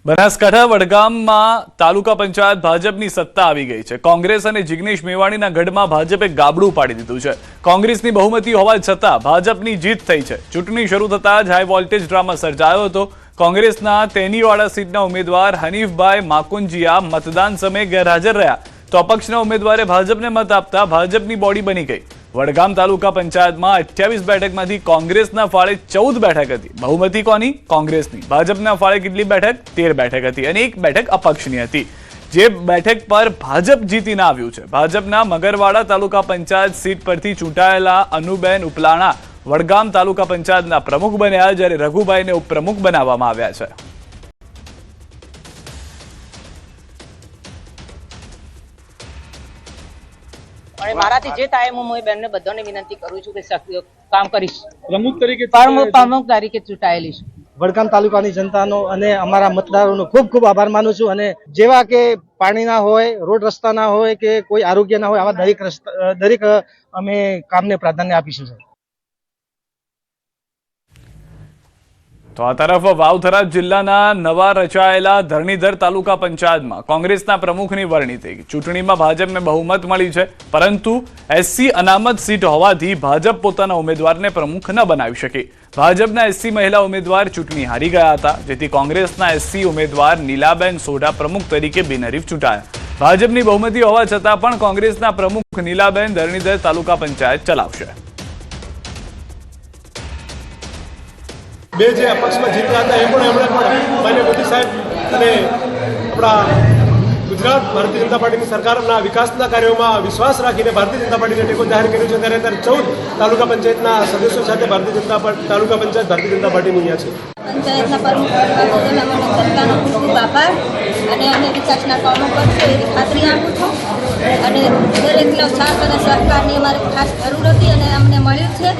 બનાસકાંઠા વડગામમાં તાલુકા પંચાયત ભાજપની સત્તા આવી ગઈ છે। કોંગ્રેસ અને જિગ્નેશ મેવાણીના ગઢમાં ભાજપે ગાબડું પાડી દીધું છે। કોંગ્રેસની બહુમતી હોવા છતાં ભાજપની જીત થઈ છે। ચૂંટણી શરૂ થતાં જ હાઈ વોલ્ટેજ ડ્રામા સર્જાયો હતો। કોંગ્રેસના તેનીવાડા સીટના ઉમેદવાર હનીફભાઈ માકુંજીયા મતદાન સમયે ગેરહાજર રહ્યા તો અપક્ષના ઉમેદવારે ભાજપને મત આપતા ભાજપની બોડી બની ગઈ। વડગામ તાલુકા પંચાયતમાં 28 બેઠકમાંથી કોંગ્રેસના ફાળે 14 બેઠક હતી। બહુમતી કોની? કોંગ્રેસની। ભાજપના ફાળે કેટલી બેઠક? 13 બેઠક હતી અને એક બેઠક અપક્ષની હતી, જે બેઠક પર ભાજપ જીતીને આવ્યું છે। ભાજપના મગરવાડા તાલુકા પંચાયત સીટ પરથી ચૂંટાયેલા અનુબેન ઉપલાણા વડગામ તાલુકા પંચાયતના પ્રમુખ બન્યા, જ્યારે રઘુભાઈને ઉપપ્રમુખ બનાવવામાં આવ્યા છે। અને મારાથી જે થાય હું બેનને બધાને વિનંતી કરું છું કે કામ કરીશ। પ્રમુખ તરીકે ચૂંટાયેલી છું। વડગામ તાલુકાની જનતાનો અને અમારા મતદારોનો ખૂબ ખૂબ આભાર માનું છું। અને જેવા કે પાણીના હોય, રોડ રસ્તાના હોય કે કોઈ આરોગ્યના હોય, આવા દરેક અમે કામને પ્રાધાન્ય આપીશું। તો આ તરફ વાવથરા જિલ્લાના નવા રચાયેલા ધરણીધર તાલુકા પંચાયતમાં કોંગ્રેસના પ્રમુખની વરણી થઈ। ચૂંટણીમાં ભાજપને બહુમત મળી છે, પરંતુ એસસી અનામત સીટ હોવાથી ભાજપ પોતાના ઉમેદવારને પ્રમુખ ન બનાવી શકી। ભાજપના એસસી મહિલા ઉમેદવાર ચૂંટણી હારી ગયા હતા, જેથી કોંગ્રેસના એસસી ઉમેદવાર નીલાબેન સોઢા પ્રમુખ તરીકે બિનહરીફ ચૂંટાયા। ભાજપની બહુમતી હોવા છતાં પણ કોંગ્રેસના પ્રમુખ નીલાબેન ધરણીધર તાલુકા પંચાયત ચલાવશે। બે જે અપક્ષમાં જીત્યા હતા એ પણ એમણે પણ માન્ય મોદી સાહેબ અને આપણા ગુજરાત ભારતીય જનતા પાર્ટીની સરકારના વિકાસના કાર્યોમાં વિશ્વાસ રાખીને ભારતીય જનતા પાર્ટીને ટેકો જાહેર કર્યો છે। ત્યારે 14 તાલુકા પંચાયતના સદસ્યો સાથે ભારતીય જનતા તાલુકા પંચાયત ભારતીય જનતા પાર્ટીની અહીંયા છે। પંચાયતના પ્રમુખ સરકારનો ખૂબ ખૂબ આભાર અને અમે વિકાસના કામો કરશું એવી ખાતરી આપું છું અને દરેકનો સાથ અને સહકારની અમારે ખાસ જરૂર હતી અને અમને મળ્યું છે।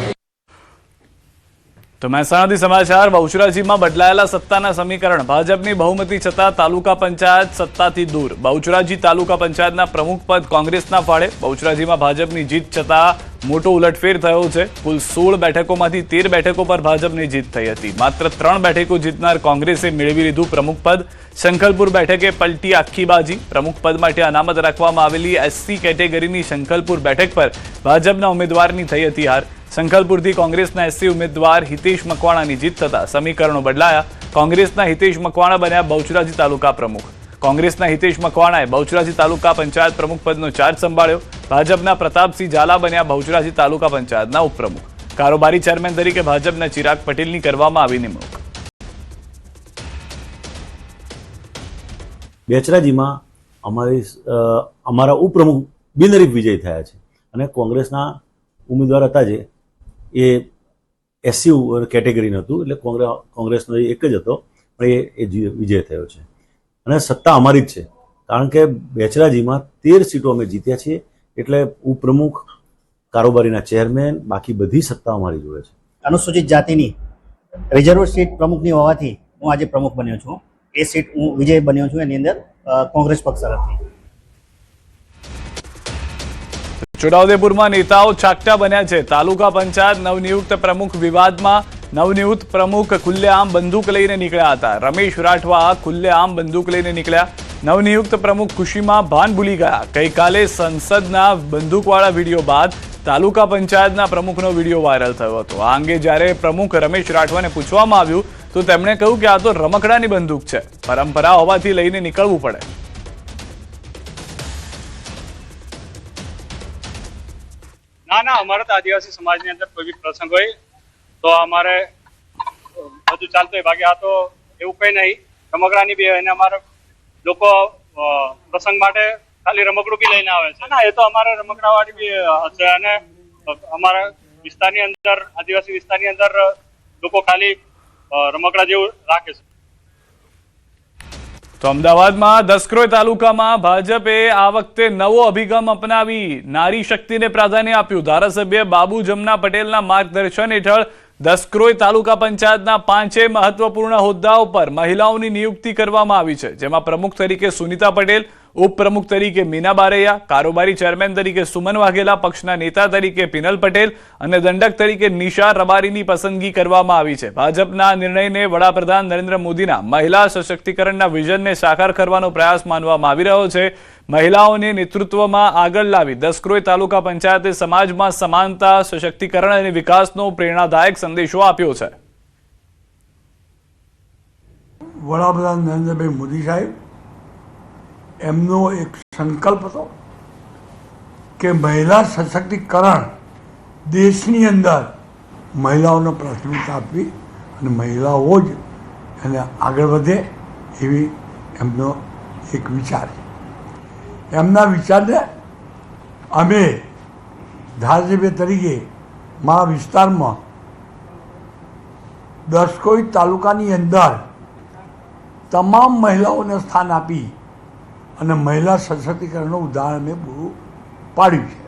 તો મહેસાણાથી સમાચાર। બહુચરાજીમાં બદલાયેલા સત્તાના સમીકરણ। ભાજપની બહુમતી છતાં તાલુકા પંચાયત સત્તાથી દૂર। બહુચરાજી તાલુકા પંચાયતના પ્રમુખ પદ કોંગ્રેસના ફાળે। બહુચરાજીમાં ભાજપની જીત છતાં મોટો ઉલટફેર થયો છે। કુલ 16 બેઠકોમાંથી 13 બેઠકો પર ભાજપની જીત થઈ હતી। માત્ર 3 બેઠકો જીતનાર કોંગ્રેસે મેળવી લીધું પ્રમુખ પદ। શંખલપુર બેઠકે પલટી આખી બાજી। પ્રમુખ પદ માટે અનામત રાખવામાં આવેલી એસસી કેટેગરીની શંખલપુર બેઠક પર ભાજપના ઉમેદવારની થઈ હતી હાર। શંખલપુરથી કોંગ્રેસના એસસી ઉમેદવાર હિતેશ મકવાણાની જીત થતા સમીકરણો બદલાયા। કોંગ્રેસના હિતેશ મકવાણા બન્યા બહુચરાજી તાલુકા પ્રમુખ। કોંગ્રેસના હિતેશ મકવાણાએ બહુચરાજી તાલુકા પંચાયત પ્રમુખ પદનો ચાર્જ સંભાળ્યો। ભાજપના પ્રતાપસિંહ ઝાલા બન્યા બહુચરાજી તાલુકા પંચાયતના ઉપપ્રમુખ। કારોબારી ચેરમેન તરીકે ભાજપના ચિરાગ પટેલની કરવામાં આવી નિમણૂક। બેચરાજીમાં અમારા ઉપપ્રમુખ બિનહરીફ વિજય થયા છે અને કોંગ્રેસના ઉમેદવાર હતા જે એ એસસી કેટેગરીનું હતું, એટલે કોંગ્રેસનો એક જ હતો, પણ એ વિજય થયો છે અને સત્તા અમારી જ છે, કારણ કે બેચરાજીમાં 13 સીટો અમે જીત્યા છીએ। એટલે ઉપપ્રમુખ, કારોબારીના ચેરમેન, બાકી બધી સત્તા અમારી જોડે છે। અનુસૂચિત જાતિની રિઝર્વ સીટ પ્રમુખની હોવાથી હું આજે પ્રમુખ બન્યો છું। એ સીટ હું વિજય બન્યો છું, એની અંદર કોંગ્રેસ પક્ષ તરફથી। છોટાઉદેપુરમાં નેતાઓ ચાકટા બન્યા છે। તાલુકા પંચાયત નવનિયુક્ત પ્રમુખ વિવાદમાં નવનિયુક્ત પ્રમુખ ખુલ્લેઆમ બંદૂક લઈને નીકળ્યા હતા। રમેશ રાઠવા ખુલ્લેઆમ બંદૂક લઈને નીકળ્યા। નવનિયુક્ત પ્રમુખ ખુશીમાં ભાન ભૂલી ગયા। ગઈકાલે સંસદના બંદૂકવાળા વિડીયો બાદ તાલુકા પંચાયતના પ્રમુખનો વિડીયો વાયરલ થયો હતો। આ અંગે જ્યારે પ્રમુખ રમેશ રાઠવાને પૂછવામાં આવ્યું તો તેમણે કહ્યું કે આ તો રમકડાની બંદૂક છે, પરંપરા હોવાથી લઈને નીકળવું પડે। ના, અમારે તો આદિવાસી સમાજની અંદર કોઈ બી પ્રસંગ હોય તો અમારે બધું ચાલતું હોય। બાકી આ તો એવું કંઈ નહીં, રમકડાની બી હોય ને અમારે લોકો પ્રસંગ માટે ખાલી રમકડું બી લઈને આવે છે। ના, એ તો અમારે રમકડાવાળી બી હશે અને અમારા વિસ્તારની અંદર, આદિવાસી વિસ્તારની અંદર લોકો ખાલી રમકડા જેવું રાખે છે। તો અમદાવાદમાં દસક્રોઈ તાલુકામાં ભાજપે આ વખતે નવો અભિગમ અપનાવી નારી શક્તિને પ્રાધાન્ય આપ્યું। ધારાસભ્ય બાબુ જમના પટેલના માર્ગદર્શન હેઠળ દસક્રોઈ તાલુકા પંચાયતના 5 મહત્વપૂર્ણ હોદ્દાઓ પર મહિલાઓની નિયુક્તિ કરવામાં આવી છે, જેમાં પ્રમુખ તરીકે સુનિતા પટેલ, ઉપપ્રમુખ તરીકે મીના બારૈયા, કારોબારી ચેરમેન તરીકે સુમન વાઘેલા, પક્ષના નેતા તરીકે પિનલ પટેલ અને દંડક તરીકે નિશા રબારીની પસંદગી કરવામાં આવી છે. ભાજપના નિર્ણયને વડાપ્રધાન નરેન્દ્ર મોદીના મહિલા સશક્તિકરણના વિઝનને સાકાર કરવાનો પ્રયાસ માનવામાં આવી રહ્યો છે. મહિલાઓને નેતૃત્વમાં આગળ લાવી દસક્રોઈ તાલુકા પંચાયતે સમાજમાં સમાનતા, સશક્તિકરણ અને વિકાસનો પ્રેરણાદાયક સંદેશો આપ્યો છે. વડાપ્રધાન નરેન્દ્રભાઈ મોદી સાહેબ એમનો એક સંકલ્પ હતો કે મહિલા સશક્તિકરણ દેશની અંદર મહિલાઓને પ્રાથમિકતા આપવી અને મહિલાઓ જ એને આગળ વધે એવી એમનો એક વિચાર છે. એમના વિચારને અમે ધારાસભ્ય તરીકે મારા વિસ્તારમાં દસક્રોઈ તાલુકાની અંદર તમામ મહિલાઓને સ્થાન આપી અને મહિલા સશક્તિકરણનું ઉદાહરણ મેં પૂરું પાડ્યું છે.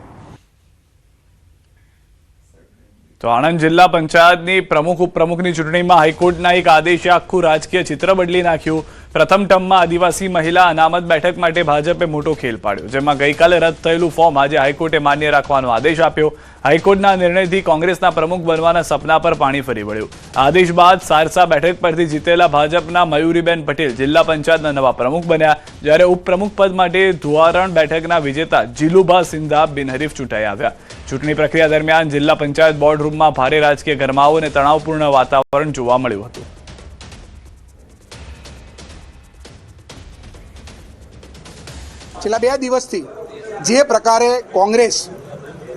તો આણંદ જિલ્લા પંચાયતની પ્રમુખ ઉપપ્રમુખની ચૂંટણીમાં હાઈકોર્ટના એક આદેશે આખું રાજકીય ચિત્ર બદલી નાખ્યું. પ્રથમ ટર્મમાં આદિવાસી મહિલા અનામત બેઠક માટે ભાજપે મોટો ખેલ પાડ્યો, જેમાં ગઈકાલે રદ થયેલું ફોર્મ આજે હાઈકોર્ટે માન્ય રાખવાનો આદેશ આપ્યો. હાઈકોર્ટના નિર્ણયથી કોંગ્રેસના પ્રમુખ બનવાના સપના પર પાણી ફરી વળ્યું. આદેશ બાદ સારસા બેઠક પરથી જીતેલા ભાજપના મયુરીબેન પટેલ જિલ્લા પંચાયતના નવા પ્રમુખ બન્યા, જ્યારે ઉપપ્રમુખ પદ માટે ધુવારણ બેઠકના વિજેતા જીલુભા સિંધા બિનહરીફ ચૂંટાઈ આવ્યા. ચૂંટણી પ્રક્રિયા દરમિયાન જિલ્લા પંચાયત બોર્ડ રૂમમાં ભારે રાજકીય ગરમાવો અને તણાવપૂર્ણ વાતાવરણ જોવા મળ્યું હતું. છેલ્લા 2 દિવસથી જે પ્રકારે કોંગ્રેસ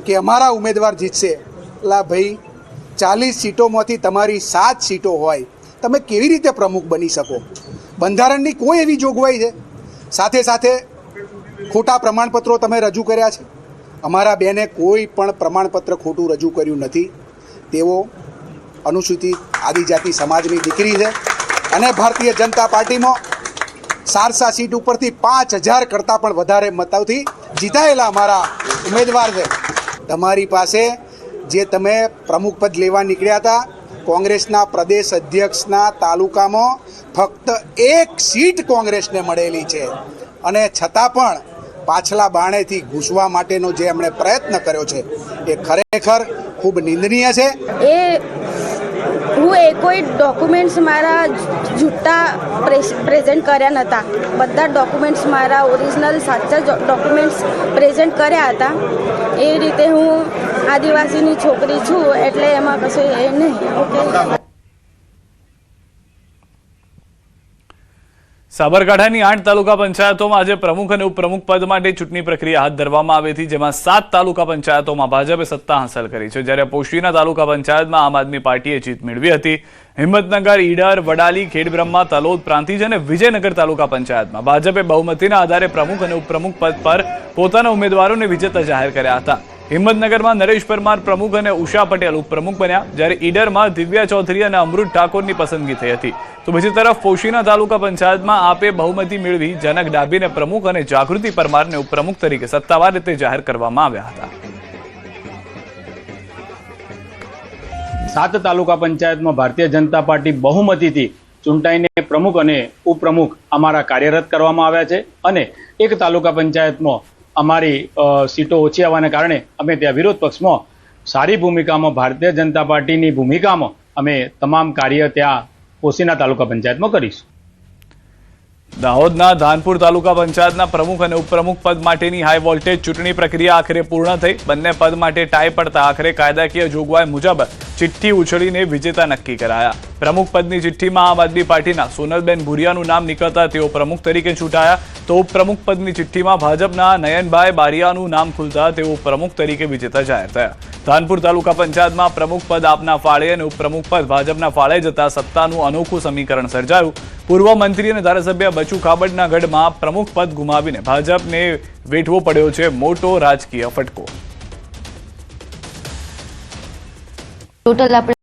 કે અમારા ઉમેદવાર જીતશે, એટલે ભાઈ 40 સીટોમાંથી તમારી 7 સીટો હોય, તમે કેવી રીતે પ્રમુખ બની શકો? બંધારણની કોઈ એવી જોગવાઈ છે? સાથે સાથે ખોટા પ્રમાણપત્રો તમે રજૂ કર્યા છે. અમારા બેને કોઈ પણ પ્રમાણપત્ર ખોટું રજૂ કર્યું નથી. તેઓ અનુસૂચિત આદિજાતિ સમાજની દીકરી છે અને ભારતીય જનતા પાર્ટીમાં સારસા સીટ ઉપરથી 5000 કરતાં પણ વધારે મતોથી જીતાયેલા અમારા ઉમેદવાર છે. તમારી પાસે જે તમે પ્રમુખ પદ લેવા નીકળ્યા હતા, કોંગ્રેસના પ્રદેશ અધ્યક્ષના તાલુકામાં ફક્ત 1 સીટ કોંગ્રેસને મળેલી છે અને છતાં પણ પાછલા બાણેથી ઘૂસવા માટેનો જે એમણે પ્રયત્ન કર્યો છે એ ખરેખર ખૂબ નિંદનીય છે. હું કોઈ ડોક્યુમેન્ટ્સ મારા જૂઠા પ્રેઝન્ટ કર્યા નહોતા. બધા ડોક્યુમેન્ટ્સ મારા ઓરિજિનલ સાચા ડોક્યુમેન્ટ્સ પ્રેઝન્ટ કર્યા હતા. એ રીતે હું આદિવાસીની છોકરી છું એટલે એમાં કશું એ નહીં. ઓકે. સાબરકાંઠાની 8 તાલુકા પંચાયતોમાં આજે પ્રમુખ અને ઉપપ્રમુખ પદ માટે ચૂંટણી પ્રક્રિયા હાથ ધરવામાં આવી હતી, જેમાં 7 તાલુકા પંચાયતોમાં ભાજપે સત્તા હાંસલ કરી છે, જ્યારે પોશીના તાલુકા પંચાયતમાં આમ આદમી પાર્ટીએ જીત મેળવી હતી. હિંમતનગર, ઈડર, વડાલી, ખેડબ્રહ્મા, તલોદ, પ્રાંતિજ અને વિજયનગર તાલુકા પંચાયતમાં ભાજપે બહુમતીના આધારે પ્રમુખ અને ઉપપ્રમુખ પદ પર પોતાના ઉમેદવારોને વિજેતા જાહેર કર્યા હતા. હિંમતનગરમાં નરેશ પરમાર પ્રમુખ અને ઉષા પટેલ ઉપપ્રમુખ બન્યા, જ્યારે ઈડરમાં દિવ્યા ચૌધરી અને અમૃત ઠાકોરની પસંદગી થઈ હતી. તો બીજી તરફ પોશીના તાલુકા પંચાયતમાં આપે બહુમતી મેળવી જનક ડાબીને પ્રમુખ અને જાગૃતિ પરમારને ઉપપ્રમુખ તરીકે સત્તાવાર રીતે જાહેર કરવામાં આવ્યા હતા. 7 તાલુકા પંચાયતમાં ભારતીય જનતા પાર્ટી બહુમતીથી ચૂંટાઈને પ્રમુખ અને ઉપપ્રમુખ અમારા કાર્યરત કરવામાં આવ્યા છે અને 1 તાલુકા પંચાયતમાં અમારી સીટો ઓછી આવવાને કારણે અમે ત્યાં વિરોધ પક્ષમાં સારી ભૂમિકામાં ભારતીય જનતા પાર્ટીની ભૂમિકામાં અમે તમામ કાર્ય ત્યાં પોશીના તાલુકા પંચાયતમાં કરીશું. દાહોદના ધાનપુર તાલુકા પંચાયતના પ્રમુખ અને ઉપપ્રમુખ પદ માટેની હાઈ વોલ્ટેજ ચૂંટણી પ્રક્રિયા આખરે પૂર્ણ થઈ. બંને પદ માટે ટાઈ પડતા આખરે કાયદાકીય જોગવાઈ મુજબ ચિઠ્ઠી ઉછળીને વિજેતા નક્કી કરાયા. પ્રમુખ પદની ચિઠ્ઠીમાં આમ આદમી પાર્ટીના સોનલબેન ભુરિયાનું નામ નીકળતા તેઓ પ્રમુખ તરીકે ચૂંટાયા, તો ઉપપ્રમુખ પદની ચિઠ્ઠીમાં ભાજપના નયનભાઈ બારિયાનું નામ ખુલતા તેઓ પ્રમુખ તરીકે વિજેતા જાહેર થયા. ધાનપુર તાલુકા પંચાયતમાં પ્રમુખ પદ આપના ફાળે અને ઉપપ્રમુખ પદ ભાજપના ફાળે જતા સત્તાનું અનોખું સમીકરણ સર્જાયું. પૂર્વ મંત્રી અને ધારાસભ્ય બચુ ખાબડના ગઢમાં પ્રમુખ પદ ગુમાવીને ભાજપને વેઠવો પડ્યો છે મોટો રાજકીય ફટકો. ટોટલ